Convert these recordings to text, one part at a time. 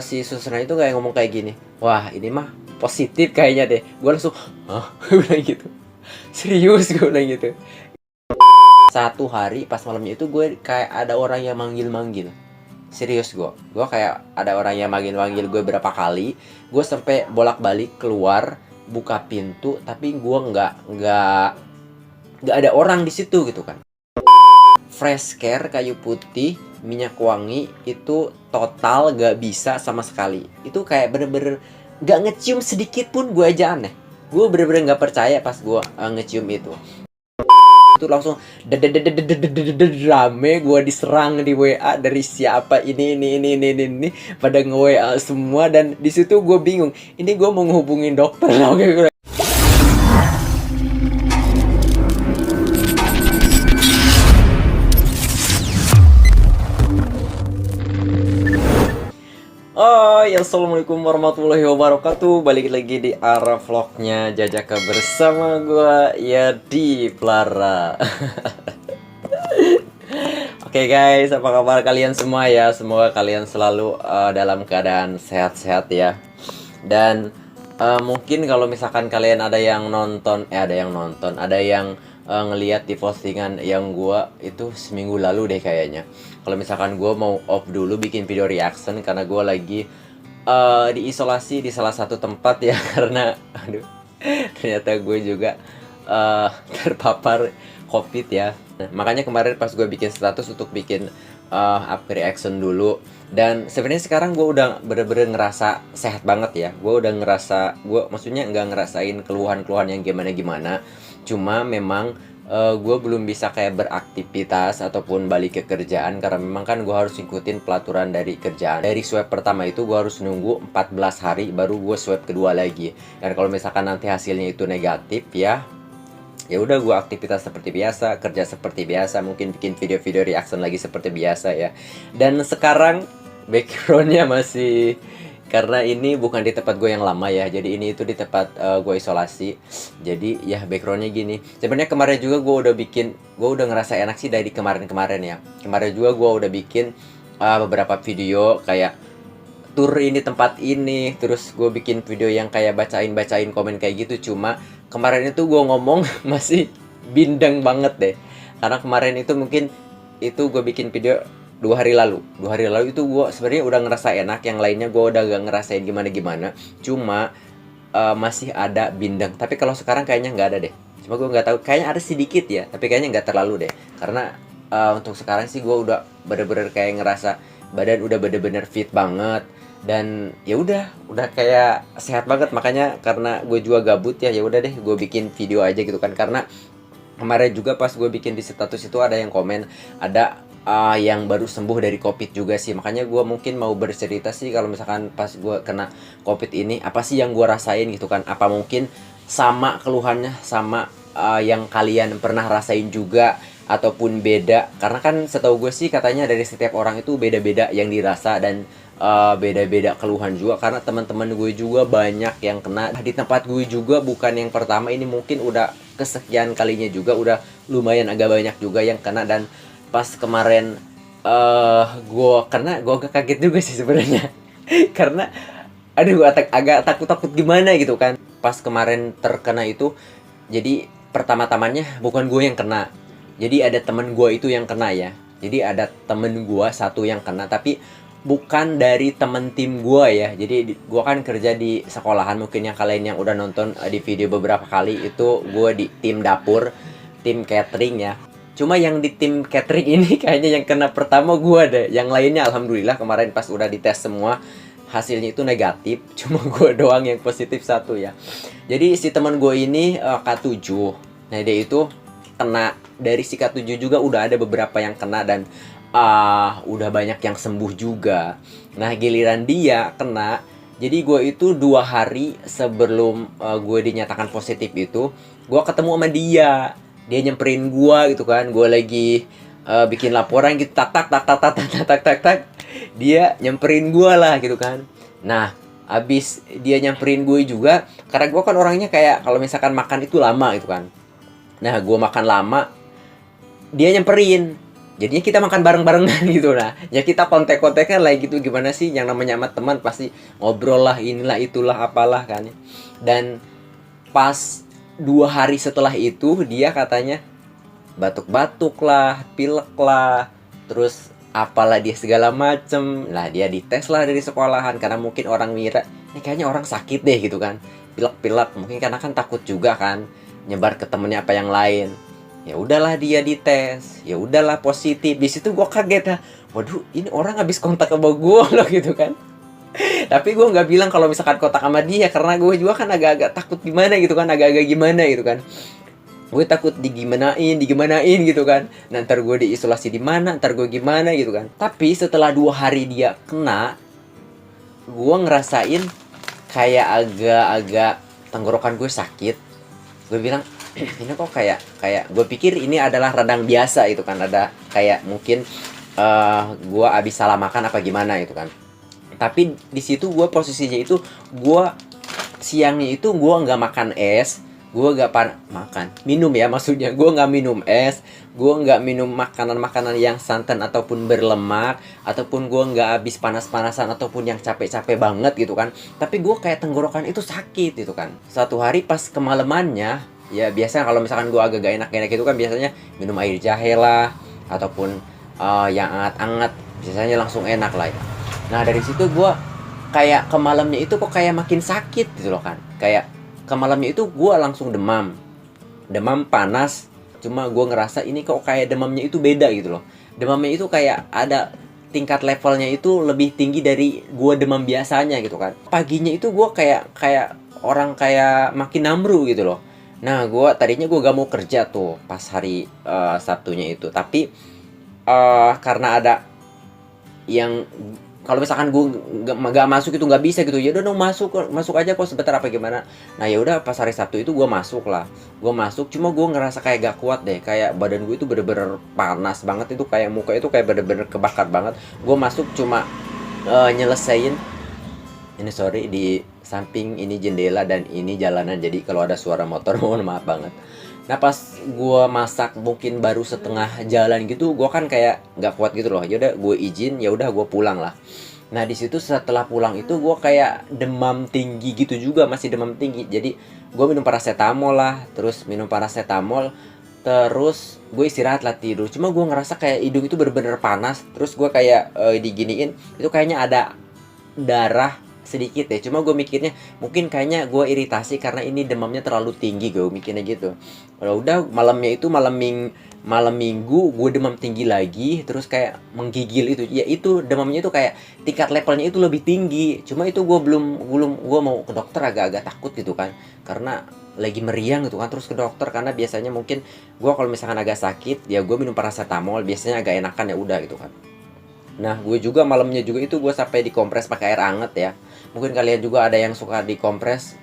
si susternya itu kayak ngomong kayak gini, wah ini mah positif kayaknya deh. Gue langsung, hah? Gue bilang gitu. Serius gue bilang gitu. Satu hari pas malamnya itu gue kayak ada orang yang manggil-manggil. Serius gue kayak ada orang yang manggil-manggil gue berapa kali. Gue sampai bolak-balik keluar, buka pintu, tapi gue nggak ada orang di situ gitu kan. Fresh care kayu putih minyak wangi itu total gak bisa sama sekali. Itu kayak bener-bener gak ngecium sedikit pun, gue aja aneh. Gue bener-bener gak percaya pas gue ngecium itu. Itu langsung rame, gue diserang di WA dari siapa ini pada nge-WA semua. Dan di situ gue bingung, ini gue mau ngehubungin dokter loh. Oh ya, assalamualaikum warahmatullahi wabarakatuh. Balik lagi di arah vlognya Jajaka bersama gue Yadi Plara. Oke guys, apa kabar kalian semua ya? Semoga kalian selalu dalam keadaan sehat-sehat ya. Dan mungkin kalau misalkan kalian ada yang nonton, ada yang ngeliat di postingan yang gua itu seminggu lalu deh kayaknya. Kalau misalkan gua mau off dulu bikin video reaction karena gua lagi diisolasi di salah satu tempat ya. Karena aduh, ternyata gue juga terpapar COVID ya. Nah, makanya kemarin pas gue bikin status untuk bikin up reaction dulu. Dan sebenarnya sekarang gue udah bener-bener ngerasa sehat banget ya. Gue udah ngerasa, gue maksudnya nggak ngerasain keluhan-keluhan yang gimana-gimana. Cuma memang gue belum bisa kayak beraktivitas ataupun balik ke kerjaan karena memang kan gue harus ikutin pelaturan dari kerjaan. Dari swab pertama itu gue harus nunggu 14 hari baru gue swab kedua lagi. Dan kalau misalkan nanti hasilnya itu negatif ya udah gue aktivitas seperti biasa, kerja seperti biasa, mungkin bikin video-video reaction lagi seperti biasa ya. Dan sekarang backgroundnya masih, karena ini bukan di tempat gue yang lama ya, jadi ini itu di tempat gue isolasi. Jadi ya backgroundnya gini. Sebenarnya kemarin juga gue udah ngerasa enak sih dari kemarin-kemarin ya. Kemarin juga gue udah bikin beberapa video kayak tur ini tempat ini, terus gue bikin video yang kayak bacain komen kayak gitu. Cuma kemarin itu gue ngomong masih bindeng banget deh, karena kemarin itu mungkin itu gue bikin video 2 hari lalu itu gue sebenarnya udah ngerasa enak, yang lainnya gue udah gak ngerasain gimana. Cuma masih ada bindeng, tapi kalau sekarang kayaknya nggak ada deh. Cuma gue nggak tahu, kayaknya ada sedikit ya, tapi kayaknya nggak terlalu deh. Karena untuk sekarang sih gue udah bener-bener kayak ngerasa badan udah bener-bener fit banget. Dan ya udah kayak sehat banget. Makanya karena gue juga gabut ya udah deh gue bikin video aja gitu kan. Karena kemarin juga pas gue bikin di status itu ada yang komen, ada yang baru sembuh dari COVID juga sih. Makanya gue mungkin mau bercerita sih kalau misalkan pas gue kena COVID ini apa sih yang gue rasain gitu kan. Apa mungkin sama keluhannya sama yang kalian pernah rasain juga ataupun beda. Karena kan setahu gue sih katanya dari setiap orang itu beda-beda yang dirasa dan beda-beda keluhan juga. Karena teman-teman gue juga banyak yang kena di tempat gue juga, bukan yang pertama ini, mungkin udah kesekian kalinya juga, udah lumayan agak banyak juga yang kena. Dan pas kemarin gue kena, gue agak kaget juga sih sebenarnya. Karena aduh agak takut gimana gitu kan pas kemarin terkena itu. Jadi pertama-tamanya bukan gue yang kena, jadi ada temen gue itu yang kena ya. Jadi ada temen gue satu yang kena, tapi bukan dari temen tim gue ya. Jadi gue kan kerja di sekolahan, mungkin yang kalian yang udah nonton di video beberapa kali itu gue di tim dapur, tim catering ya. Cuma yang di tim catering ini kayaknya yang kena pertama gue deh. Yang lainnya alhamdulillah kemarin pas udah dites semua hasilnya itu negatif. Cuma gue doang yang positif satu ya. Jadi si teman gue ini K7. Nah dia itu kena. Dari si K7 juga udah ada beberapa yang kena dan udah banyak yang sembuh juga. Nah giliran dia kena, jadi gue itu 2 hari sebelum gue dinyatakan positif itu, gue ketemu sama dia. Dia nyamperin gue gitu kan, gue lagi bikin laporan gitu, tak. Dia nyamperin gue lah gitu kan. Nah abis dia nyamperin gue juga, karena gue kan orangnya kayak kalau misalkan makan itu lama gitu kan. Nah gue makan lama, dia nyamperin. Jadinya kita makan bareng-barengan gitu. Nah ya kita kontek-kontekan lah gitu, gimana sih yang namanya sama teman pasti ngobrol lah, inilah itulah apalah kan. Dan pas 2 hari setelah itu dia katanya batuk-batuk lah, pilek lah, terus apalah dia segala macem lah. Dia dites lah dari sekolahan karena mungkin orang mira ini kayaknya orang sakit deh gitu kan, pilek-pilek mungkin karena kan takut juga kan nyebar ke temennya apa yang lain. Ya udahlah dia dites, ya udahlah positif. Di situ gue kaget ya, waduh ini orang habis kontak sama gue loh gitu kan. Tapi gue nggak bilang kalau misalkan kontak sama dia karena gue juga kan agak-agak takut gimana gitu kan, agak-agak gimana gitu kan. Gue takut digimanain gitu kan. Nah, ntar gue diisolasi di mana, ntar gue gimana gitu kan. Tapi setelah 2 hari dia kena, gue ngerasain kayak agak-agak tenggorokan gue sakit. Gue bilang ini kok kayak gue pikir ini adalah radang biasa itu kan, ada kayak mungkin gue abis salah makan apa gimana gitu kan. Tapi di situ gue posisinya itu gue siangnya itu gue nggak makan es, gue nggak makan minum ya, maksudnya gue nggak minum es, gue nggak minum makanan-makanan yang santan ataupun berlemak, ataupun gue nggak habis panas-panasan ataupun yang capek-capek banget gitu kan. Tapi gue kayak tenggorokan itu sakit gitu kan. Satu hari pas kemalamannya, ya biasanya kalau misalkan gue agak gak enak-enak itu kan biasanya minum air jahe lah, ataupun yang anget-anget, biasanya langsung enak lah ya. Nah dari situ gue kayak ke malamnya itu kok kayak makin sakit gitu loh kan. Kayak ke malamnya itu gue langsung demam panas. Cuma gue ngerasa ini kok kayak demamnya itu beda gitu loh. Demamnya itu kayak ada tingkat levelnya itu lebih tinggi dari gue demam biasanya gitu kan. Paginya itu gue kayak orang kayak makin namru gitu loh. Nah gue tadinya gue gak mau kerja tuh pas hari Sabtunya itu. Tapi karena ada yang kalau misalkan gue gak masuk itu nggak bisa gitu, ya udah dong masuk aja kok sebentar apa gimana. Nah ya udah pas hari Sabtu itu gue masuk lah, gue masuk. Cuma gue ngerasa kayak gak kuat deh, kayak badan gue itu bener-bener panas banget, itu kayak muka itu kayak bener-bener kebakar banget. Gue masuk cuma nyelesain ini, sorry, di samping ini jendela dan ini jalanan, jadi kalau ada suara motor mohon maaf banget. Nah pas gue masak mungkin baru setengah jalan gitu, gue kan kayak nggak kuat gitu loh. Yaudah gue izin, ya udah gue pulang lah. Nah di situ setelah pulang itu gue kayak demam tinggi gitu juga, masih demam tinggi. Jadi gue minum paracetamol lah, terus minum paracetamol, terus gue istirahat lah, tidur. Cuma gue ngerasa kayak hidung itu bener-bener panas. Terus gue kayak diginiin, itu kayaknya ada darah sedikit deh. Cuma gue mikirnya mungkin kayaknya gue iritasi karena ini demamnya terlalu tinggi, gue mikirnya gitu. Kalau udah malamnya itu malam minggu gue demam tinggi lagi, terus kayak menggigil itu. Ya itu demamnya itu kayak tingkat levelnya itu lebih tinggi. Cuma itu gue belum gue mau ke dokter, agak-agak takut gitu kan. Karena lagi meriang gitu kan, terus ke dokter karena biasanya mungkin gue kalau misalkan agak sakit ya gue minum paracetamol, biasanya agak enakan ya udah gitu kan. Nah gue juga malamnya juga itu gue sampai dikompres pakai air anget ya. Mungkin kalian juga ada yang suka dikompres.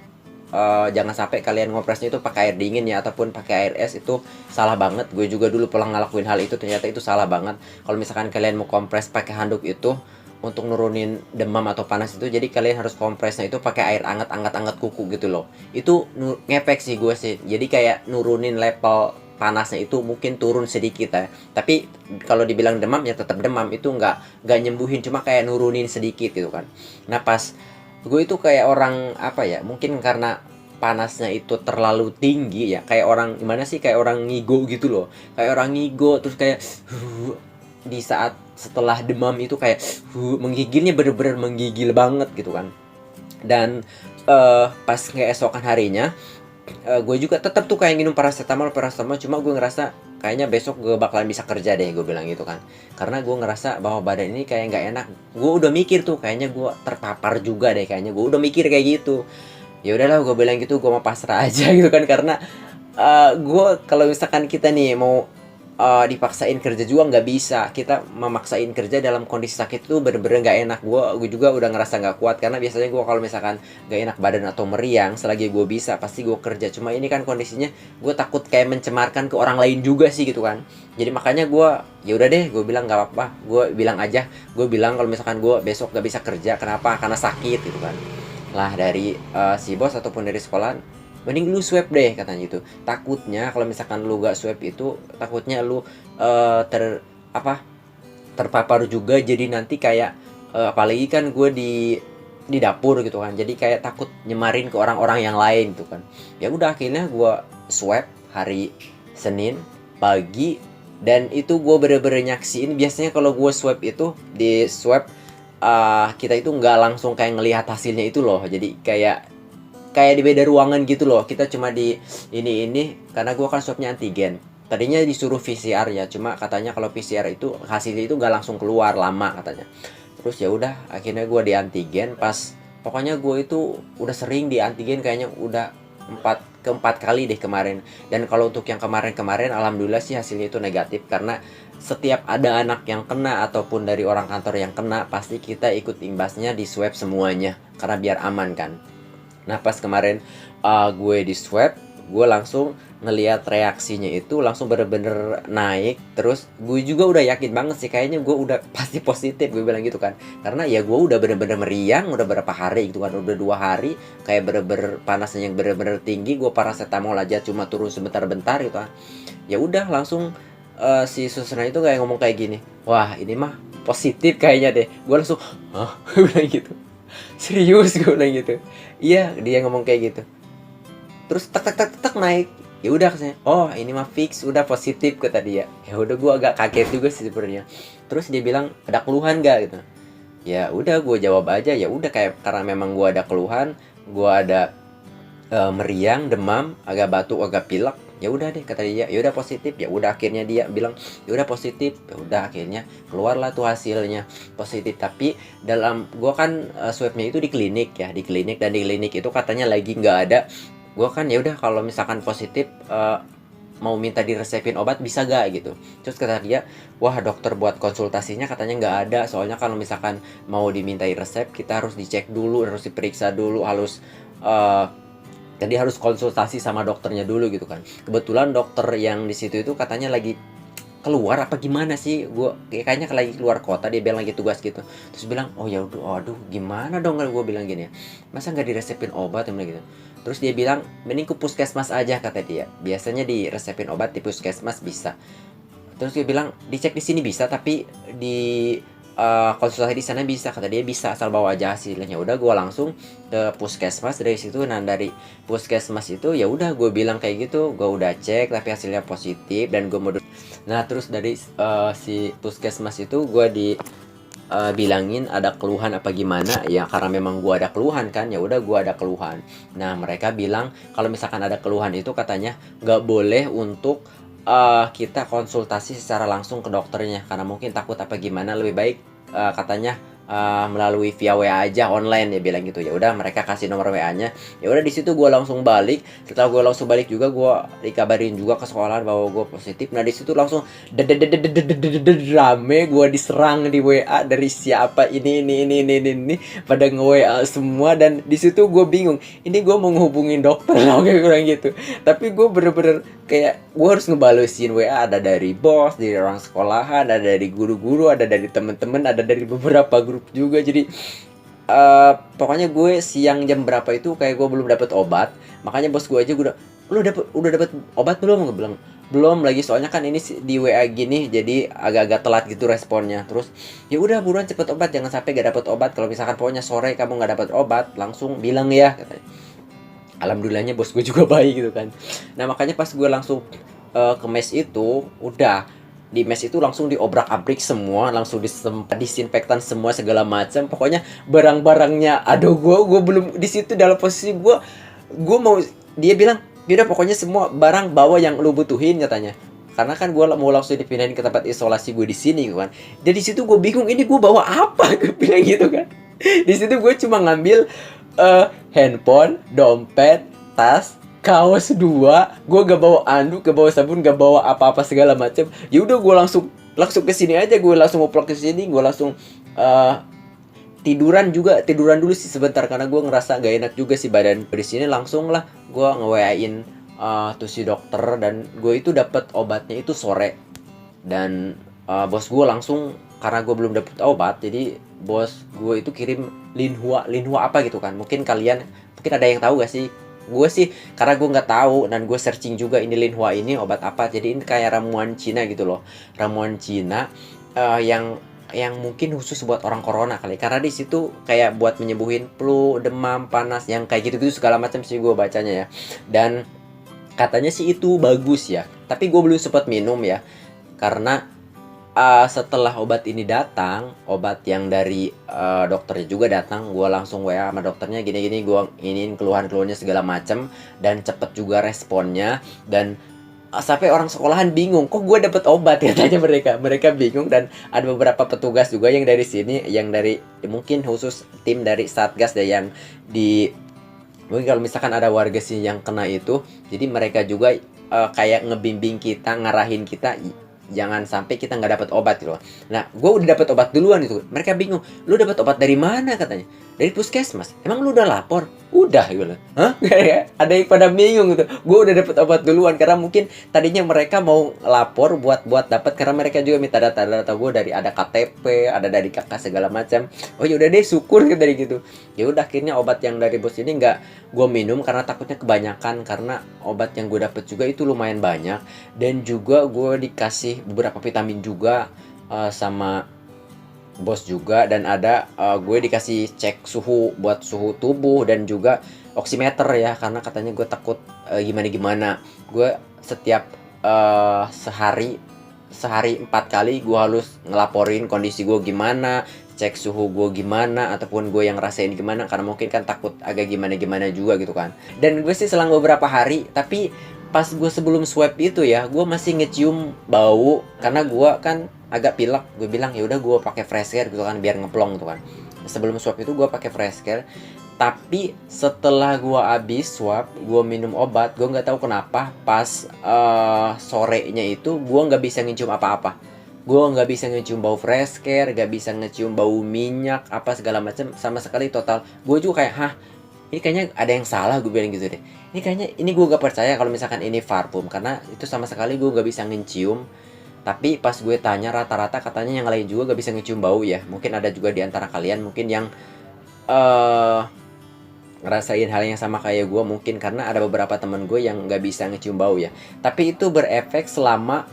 Jangan sampai kalian ngompresnya itu pakai air dingin ya, ataupun pakai air es, itu salah banget. Gue juga dulu pernah ngelakuin hal itu, ternyata itu salah banget. Kalau misalkan kalian mau kompres pakai handuk itu untuk nurunin demam atau panas itu, jadi kalian harus kompresnya itu pakai air anget kuku gitu loh. Itu ngefek sih gue sih, jadi kayak nurunin level panasnya itu mungkin turun sedikit ya. Tapi kalau dibilang demam ya tetap demam, itu nggak nyembuhin, cuma kayak nurunin sedikit gitu kan. Nah pas gue itu kayak orang apa ya, mungkin karena panasnya itu terlalu tinggi ya, kayak orang gimana sih, kayak orang ngigo gitu loh, kayak orang ngigo terus kayak di saat setelah demam itu kayak menggigilnya bener-bener menggigil banget gitu kan. Dan pas keesokan harinya gue juga tetap tuh kayak minum paracetamol. Cuma gue ngerasa kayaknya besok gue bakalan bisa kerja deh, gue bilang gitu kan. Karena gue ngerasa bahwa badan ini kayak nggak enak. Gue udah mikir tuh kayaknya gue terpapar juga deh, kayaknya gue udah mikir kayak gitu. Ya udahlah gue bilang gitu, gue mau pasrah aja gitu kan. Karena gue kalau misalkan kita nih mau dipaksain kerja juga nggak bisa. Kita memaksain kerja dalam kondisi sakit itu bener-bener nggak enak. Gue juga udah ngerasa nggak kuat, karena biasanya gue kalau misalkan nggak enak badan atau meriang, selagi gue bisa pasti gue kerja. Cuma ini kan kondisinya gue takut kayak mencemarkan ke orang lain juga sih gitu kan. Jadi makanya gue ya udah deh, gue bilang nggak apa-apa, gue bilang aja, gue bilang kalau misalkan gue besok nggak bisa kerja, kenapa, karena sakit gitu kan. Lah dari si bos ataupun dari sekolah, mending lu swab deh katanya gitu. Takutnya kalau misalkan lu gak swab itu, takutnya lu apa terpapar juga, jadi nanti kayak apalagi kan gue di dapur gitu kan, jadi kayak takut nyemarin ke orang-orang yang lain gitu kan. Ya udah akhirnya gue swab hari Senin pagi, dan itu gue bener-bener nyaksiin. Biasanya kalau gue swab itu di swab, kita itu nggak langsung kayak ngelihat hasilnya itu loh, jadi kayak di beda ruangan gitu loh. Kita cuma di ini karena gua kan swabnya antigen. Tadinya disuruh PCR ya, cuma katanya kalau PCR itu hasilnya itu nggak langsung keluar, lama katanya. Terus ya udah akhirnya gua di antigen. Pas pokoknya gua itu udah sering di antigen, kayaknya udah keempat kali deh kemarin. Dan kalau untuk yang kemarin alhamdulillah sih hasilnya itu negatif, karena setiap ada anak yang kena ataupun dari orang kantor yang kena, pasti kita ikut imbasnya di swab semuanya karena biar aman kan. Nah pas kemarin gue di swab, gue langsung ngelihat reaksinya itu langsung bener-bener naik. Terus gue juga udah yakin banget sih, kayaknya gue udah pasti positif, gue bilang gitu kan. Karena ya gue udah bener-bener meriang, udah berapa hari gitu kan, udah 2 hari kayak bener-bener panasnya yang bener-bener tinggi. Gue paracetamol aja cuma turun sebentar-bentar gitu kan. Ya udah langsung si susternya itu kayak ngomong kayak gini, wah ini mah positif kayaknya deh. Gue langsung, hah? Gue bilang gitu. Serius, gue bilang gitu. Iya, dia ngomong kayak gitu. Terus tak tak tak tak naik. Ya udah katanya, oh ini mah fix udah positif kata dia. Ya udah, gue agak kaget juga sih sebenarnya. Terus dia bilang, ada keluhan gak gitu. Ya udah, gue jawab aja ya udah, kayak karena memang gue ada keluhan, gue ada meriang, demam, agak batuk, agak pilek. Ya udah deh kata dia, ya udah positif. Ya udah akhirnya dia bilang, ya udah positif. Ya udah akhirnya keluarlah tuh hasilnya positif. Tapi dalam gua kan swabnya itu di klinik ya, di klinik, dan di klinik itu katanya lagi nggak ada. Gua kan ya udah kalau misalkan positif, mau minta diresepin obat bisa gak gitu. Terus kata dia, wah dokter buat konsultasinya katanya nggak ada, soalnya kalau misalkan mau dimintai resep kita harus dicek dulu, harus diperiksa dulu, jadi harus konsultasi sama dokternya dulu gitu kan. Kebetulan dokter yang di situ itu katanya lagi keluar apa gimana sih, gue kayaknya lagi keluar kota, dia bilang lagi tugas gitu. Terus bilang, oh ya udah, aduh gimana dong, kalau gue bilang gini ya, masa nggak diresepin obat gitu. Terus dia bilang, mending ke puskesmas aja kata dia, biasanya diresepin obat di puskesmas bisa. Terus dia bilang, dicek di sini bisa, tapi di konsultasi di sana bisa, kata dia bisa asal bawa aja hasilnya. Udah gue langsung ke puskesmas dari situ. Nah dari puskesmas itu ya udah gue bilang kayak gitu, gue udah cek tapi hasilnya positif dan gue mau. Nah terus dari si puskesmas itu gue di bilangin ada keluhan apa gimana ya, karena memang gue ada keluhan kan, ya udah gue ada keluhan. Nah mereka bilang kalau misalkan ada keluhan itu katanya nggak boleh untuk kita konsultasi secara langsung ke dokternya, karena mungkin takut apa gimana, lebih baik katanya melalui via WA aja online, ya bilang gitu. Ya udah mereka kasih nomor WA-nya. Ya udah di situ gue langsung balik. Setelah gue langsung balik juga, gue dikabarin juga ke sekolah bahwa gue positif. Nah di situ langsung rame, gue diserang di WA dari siapa ini pada nge-WA semua. Dan di situ gue bingung, ini gue mau ngehubungin dokter loh kayak kurang gitu. Tapi gue bener-bener kayak gue harus ngebalesin WA, ada dari bos, dari orang sekolahan, ada dari guru-guru, ada dari temen-temen, ada dari beberapa grup juga. Jadi pokoknya gue siang jam berapa itu kayak gue belum dapat obat. Makanya bos gue aja, gue udah dapat obat belum? Gue bilang belum lagi, soalnya kan ini di WA gini jadi agak-agak telat gitu responnya. Terus ya udah buruan cepet obat, jangan sampai gak dapat obat. Kalau misalkan pokoknya sore kamu nggak dapat obat langsung bilang ya katanya. Alhamdulillahnya bos gue juga baik gitu kan. Nah makanya pas gue langsung ke mes itu, udah di mes itu langsung diobrak-abrik semua, langsung disinfektan semua segala macam. Pokoknya barang-barangnya, aduh gue belum di situ dalam posisi gue mau, dia bilang yaudah pokoknya semua barang bawa yang lu butuhin katanya. Karena kan gue mau langsung dipindahin ke tempat isolasi gue di sini kan. Jadi situ gue bingung, ini gue bawa apa? Gue bilang gitu kan. Di situ gue cuma ngambil handphone, dompet, tas, kaos 2. Gue gak bawa anduk, gak bawa sabun, gak bawa apa-apa segala macam. Ya udah gue langsung ke sini aja, gue langsung ngoplok ke sini, gue langsung tiduran dulu sih sebentar karena gue ngerasa gak enak juga sih badan. Di sini langsung lah gue nge-WA-in tuh si dokter, dan gue itu dapat obatnya itu sore. Dan bos gue langsung, karena gue belum dapet obat, jadi bos gue itu kirim Linhua apa gitu kan. Mungkin ada yang tahu gak sih gue sih karena gue nggak tahu dan gue searching juga ini Linhua ini obat apa, jadi ini kayak ramuan Cina gitu loh, ramuan Cina yang mungkin khusus buat orang corona kali, karena di situ kayak buat menyembuhin flu, demam, panas, yang kayak gitu-gitu segala macam sih gue bacanya ya. Dan katanya sih itu bagus ya, tapi gue belum sempat minum ya, karena setelah obat ini datang, obat yang dari dokternya juga datang, gue langsung WA sama dokternya gini-gini, gue ingin keluhan-keluhannya segala macem, dan cepet juga responnya. Dan sampai orang sekolahan bingung, kok gue dapet obat katanya, mereka bingung. Dan ada beberapa petugas juga yang dari sini, yang dari mungkin khusus tim dari Satgas deh, yang di mungkin kalau misalkan ada warga sini yang kena itu, jadi mereka juga kayak ngebimbing kita, ngarahin kita jangan sampai kita nggak dapat obat gitu loh. Nah, gue udah dapat obat duluan itu. Mereka bingung, lu dapat obat dari mana katanya? Dari puskesmas. Emang lu udah lapor? Udah gitu. Hah? Kayak ada yang pada bingung gitu. Gue udah dapat obat duluan karena mungkin tadinya mereka mau lapor buat dapat, karena mereka juga minta data-data gue dari ada KTP, ada dari kakak segala macam. Oh ya udah deh, syukur dari gitu. Ya udah, akhirnya obat yang dari bos ini nggak gue minum karena takutnya kebanyakan, karena obat yang gue dapet juga itu lumayan banyak. Dan juga gue dikasih beberapa vitamin juga sama bos juga. Dan ada gue dikasih cek suhu buat suhu tubuh, dan juga oximeter ya, karena katanya gue takut gimana-gimana. Gue setiap sehari 4 kali gue harus ngelaporin kondisi gue gimana, cek suhu gue gimana, ataupun gue yang rasain gimana, karena mungkin kan takut agak gimana-gimana juga gitu kan. Dan gue sih selang beberapa hari, tapi pas gue sebelum swab itu ya, gue masih ngecium bau, karena gue kan agak pilek. Gue bilang ya udah gue pakai fresh care gitu kan, biar ngeplong gitu kan. Sebelum swab itu gue pakai fresh care, tapi setelah gue habis swab, gue minum obat, gue nggak tahu kenapa pas sorenya itu gue nggak bisa ngecium apa-apa. Gue nggak bisa ngecium bau fresh care, nggak bisa ngecium bau minyak apa segala macam sama sekali, total. Gue juga kayak, hah, ini kayaknya ada yang salah, gue bilang gitu deh. Ini kayaknya, ini gue gak percaya kalau misalkan ini parfum, karena itu sama sekali gue gak bisa ngecium. Tapi pas gue tanya, rata-rata katanya yang lain juga gak bisa ngecium bau ya. Mungkin ada juga di antara kalian mungkin yang ngerasain hal yang sama kayak gue, mungkin karena ada beberapa temen gue yang gak bisa ngecium bau ya. Tapi itu berefek selama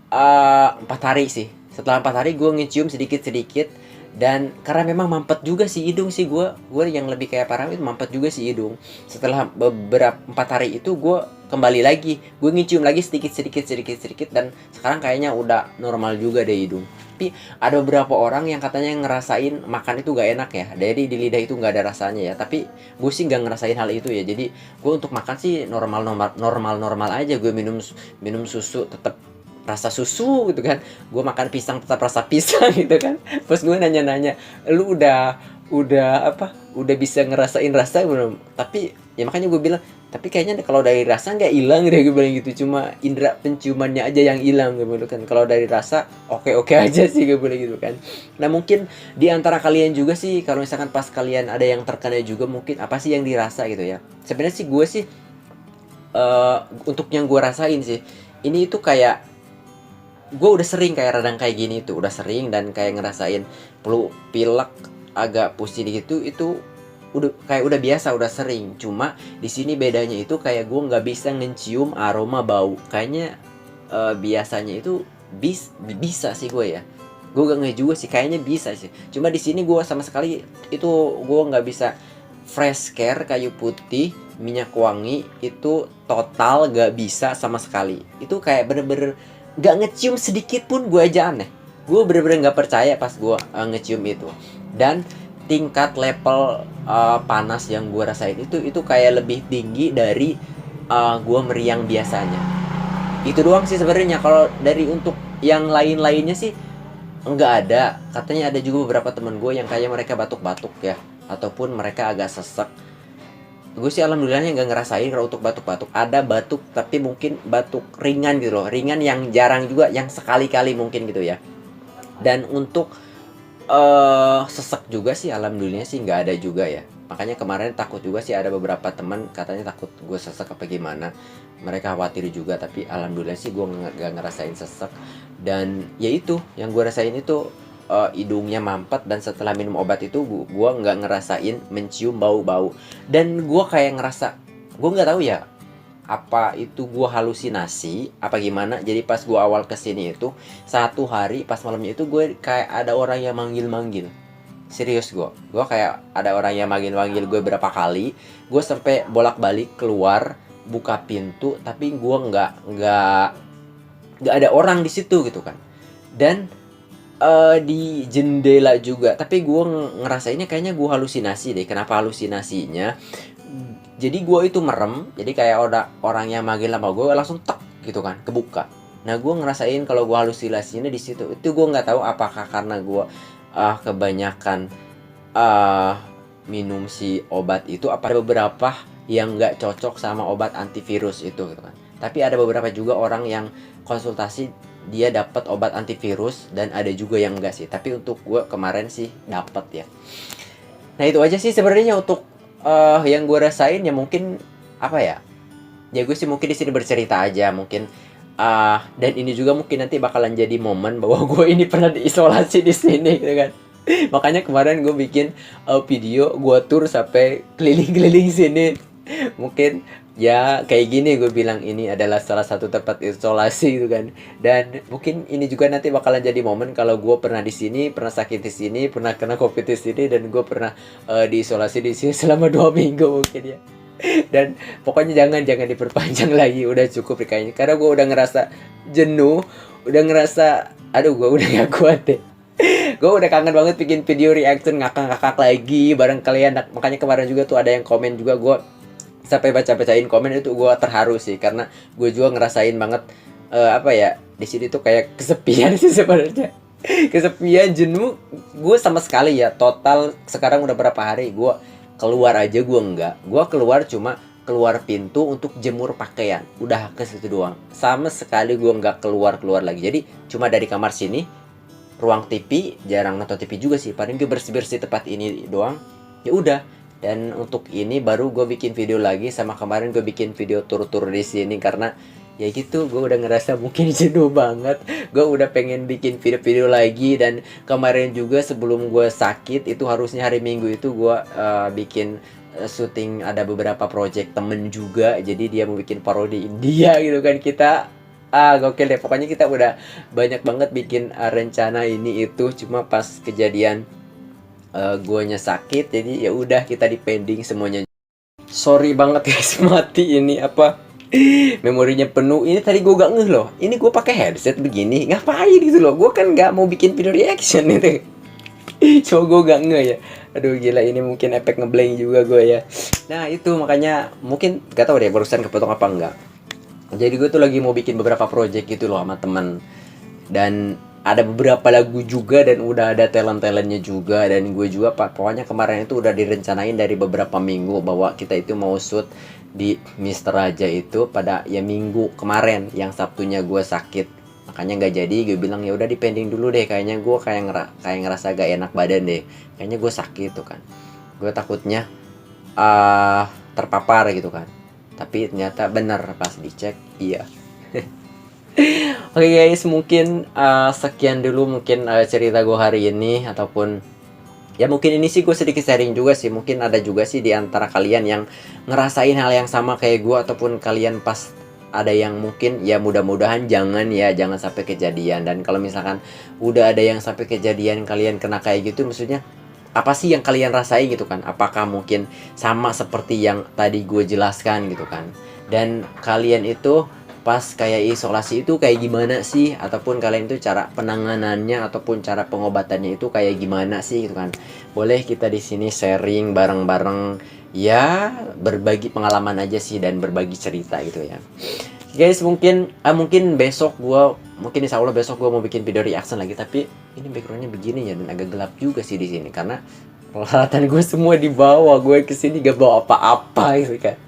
4 hari sih. Setelah 4 hari gue ngecium sedikit-sedikit. Dan karena memang mampet juga sih hidung sih, gue yang lebih kayak parah itu mampet juga sih hidung. Setelah beberapa 4 hari itu gue kembali lagi, gue ngecium lagi sedikit, dan sekarang kayaknya udah normal juga deh hidung. Tapi ada beberapa orang yang katanya ngerasain makan itu gak enak ya, jadi di lidah itu gak ada rasanya ya. Tapi gue sih gak ngerasain hal itu ya, jadi gue untuk makan sih normal aja. Gue minum susu tetap rasa susu gitu kan, gue makan pisang tetap rasa pisang gitu kan. Pas gue nanya, lu udah bisa ngerasain rasa belum? Tapi ya makanya gue bilang, tapi kayaknya kalau dari rasa nggak hilang deh, gue bilang gitu, cuma indera penciumannya aja yang hilang, gue bilang kan. Kalau dari rasa oke aja sih, gue bilang gitu kan. Nah, mungkin di antara kalian juga sih, kalau misalkan pas kalian ada yang terkena juga, mungkin apa sih yang dirasa gitu ya. Sebenarnya sih gue sih untuk yang gue rasain sih, ini itu kayak gue udah sering kayak radang kayak gini tuh, udah sering, dan kayak ngerasain pilek agak pusing gitu, itu udah biasa, udah sering. Cuma di sini bedanya itu kayak gue nggak bisa ngecium aroma bau. Kayaknya biasanya itu bisa sih gue ya. Gue gak nge juga sih, kayaknya bisa sih. Cuma di sini gue sama sekali itu gue nggak bisa. Fresh care, kayu putih, minyak wangi itu total gak bisa sama sekali. Itu kayak bener-bener gak ngecium sedikit pun, gue aja aneh. Gue bener-bener gak percaya pas gue ngecium itu. Dan tingkat level panas yang gue rasain itu kayak lebih tinggi dari gue meriang biasanya. Itu doang sih sebenarnya. Kalau dari untuk yang lain-lainnya sih nggak ada. Katanya ada juga beberapa temen gue yang kayak mereka batuk-batuk ya, ataupun mereka agak sesek. Gue sih alhamdulillahnya nggak ngerasain. Kalau untuk batuk-batuk, ada batuk tapi mungkin batuk ringan gitu loh, ringan yang jarang juga, yang sekali-kali mungkin gitu ya. Dan untuk sesek juga sih alhamdulillah sih nggak ada juga ya. Makanya kemarin takut juga sih, ada beberapa teman katanya takut gue sesek apa gimana, mereka khawatir juga. Tapi alhamdulillah sih gue nggak ngerasain sesek. Dan ya itu yang gue rasain itu hidungnya mampet, dan setelah minum obat itu gue nggak ngerasain mencium bau-bau. Dan gue kayak ngerasa gue nggak tahu ya apa itu gue halusinasi apa gimana. Jadi pas gue awal kesini itu satu hari pas malamnya itu gue kayak ada orang yang manggil-manggil. Serius, gue kayak ada orang yang manggil-manggil gue berapa kali. Gue sampai bolak-balik keluar buka pintu, tapi gue nggak ada orang di situ gitu kan. Dan di jendela juga, tapi gue ngerasainnya kayaknya gue halusinasi deh. Kenapa halusinasinya? Jadi gue itu merem, jadi kayak ada orang yang manggil nama gue langsung tek gitu kan, kebuka. Nah gue ngerasain kalau gue halusinasinya di situ. Itu gue nggak tahu apakah karena gue kebanyakan minum si obat itu, apa ada beberapa yang nggak cocok sama obat antivirus itu gitu kan. Tapi ada beberapa juga orang yang konsultasi dia dapat obat antivirus dan ada juga yang enggak sih. Tapi untuk gue kemarin sih dapat ya. Nah itu aja sih sebenarnya untuk yang gue rasain ya. Mungkin apa ya? Ya gue sih mungkin di sini bercerita aja mungkin. Dan ini juga mungkin nanti bakalan jadi momen bahwa gue ini pernah diisolasi di sini gitu kan. Makanya kemarin gue bikin video gue tur sampai keliling-keliling sini. Mungkin ya kayak gini gue bilang ini adalah salah satu tempat isolasi gitu kan. Dan mungkin ini juga nanti bakalan jadi momen kalau gue pernah di sini, pernah sakit di sini, pernah kena covid di sini, dan gue pernah diisolasi di sini selama 2 minggu mungkin ya. Dan pokoknya jangan diperpanjang lagi, udah cukup kayaknya, karena gue udah ngerasa jenuh, udah ngerasa aduh gue udah gak kuat deh. Gue udah kangen banget bikin video reaction ngakak-ngakak lagi bareng kalian. Makanya kemarin juga tuh ada yang komen juga, gue sampai baca-bacain komen itu gue terharu sih, karena gue juga ngerasain banget apa ya, di sini tuh kayak kesepian sih sebenarnya. Kesepian, jenuh. Gue sama sekali ya total sekarang udah berapa hari gue keluar aja gue keluar cuma keluar pintu untuk jemur pakaian, udah ke situ doang. Sama sekali gue nggak keluar lagi. Jadi cuma dari kamar sini, ruang TV, jarang nonton TV juga sih, paling gue bersih tempat ini doang ya udah. Dan untuk ini baru gue bikin video lagi, sama kemarin gue bikin video tur-tur di sini karena ya gitu, gue udah ngerasa mungkin jenuh banget. Gue udah pengen bikin video-video lagi. Dan kemarin juga sebelum gue sakit itu, harusnya hari Minggu itu gue bikin syuting ada beberapa project temen juga. Jadi dia mau bikin parodi India gitu kan. Kita gokil deh, pokoknya kita udah banyak banget bikin rencana ini itu. Cuma pas kejadian guanya sakit, jadi ya udah kita di pending semuanya. Sorry banget guys, mati ini apa memorinya penuh. Ini tadi gue gak ngeh loh, ini gue pakai headset begini ngapain gitu loh. Gue kan gak mau bikin video reaction itu. Coba gue gak ngeh ya. Aduh gila, ini mungkin efek ngeblank juga gue ya. Nah itu makanya mungkin gak tahu deh barusan kepotong apa enggak. Jadi gue tuh lagi mau bikin beberapa project gitu loh sama temen. Dan ada beberapa lagu juga, dan udah ada talent-talentnya juga. Dan gue juga pokoknya kemarin itu udah direncanain dari beberapa minggu bahwa kita itu mau shoot di Mister Raja itu pada ya minggu kemarin, yang Sabtunya gue sakit. Makanya nggak jadi, gue bilang ya udah dipending dulu deh, kayaknya gue kayak ngerasa gak enak badan deh, kayaknya gue sakit tuh kan. Gue takutnya terpapar gitu kan. Tapi ternyata bener pas dicek iya. Oke guys, mungkin sekian dulu mungkin cerita gue hari ini. Ataupun ya mungkin ini sih gue sedikit sharing juga sih. Mungkin ada juga sih di antara kalian yang ngerasain hal yang sama kayak gue, ataupun kalian pas ada yang mungkin ya mudah-mudahan jangan sampai kejadian. Dan kalau misalkan udah ada yang sampai kejadian kalian kena kayak gitu, maksudnya apa sih yang kalian rasain gitu kan? Apakah mungkin sama seperti yang tadi gue jelaskan gitu kan? Dan kalian itu pas kayak isolasi itu kayak gimana sih? Ataupun kalian itu cara penanganannya ataupun cara pengobatannya itu kayak gimana sih gitu kan? Boleh kita di sini sharing bareng-bareng ya, berbagi pengalaman aja sih dan berbagi cerita gitu ya. Guys, mungkin besok gua, mungkin insya Allah besok gua mau bikin video reaction lagi. Tapi ini backgroundnya begini ya, dan agak gelap juga sih di sini karena peralatan gue semua di bawah. Gue kesini gak bawa apa-apa gitu kan.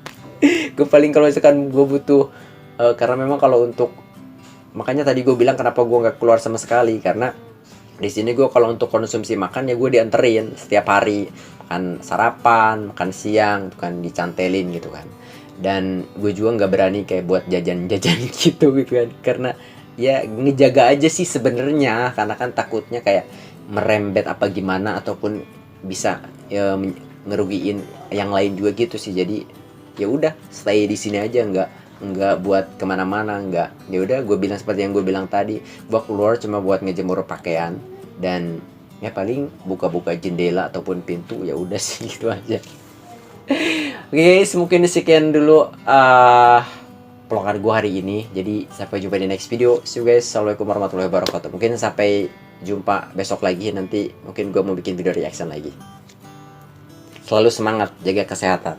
Gue paling kalau misalkan gue butuh karena memang kalau untuk, makanya tadi gue bilang kenapa gue nggak keluar sama sekali, karena di sini gue kalau untuk konsumsi makan ya gue dianterin setiap hari, makan sarapan, makan siang, bukan dicantelin gitu kan. Dan gue juga nggak berani kayak buat jajan-jajan gitu kan, karena ya ngejaga aja sih sebenarnya, karena kan takutnya kayak merembet apa gimana, ataupun bisa ya, ngerugiin yang lain juga gitu sih. Jadi ya udah stay di sini aja, nggak buat kemana-mana, nggak. Ya udah, gue bilang seperti yang gue bilang tadi, gue keluar cuma buat ngejemur pakaian dan ya paling buka-buka jendela ataupun pintu, ya udah sih gitu aja. Oke guys, mungkin sekian dulu vlogan gue hari ini. Jadi sampai jumpa di next video. See you guys. Assalamualaikum warahmatullahi wabarakatuh. Mungkin sampai jumpa besok lagi, nanti mungkin gue mau bikin video reaction lagi. Selalu semangat, jaga kesehatan.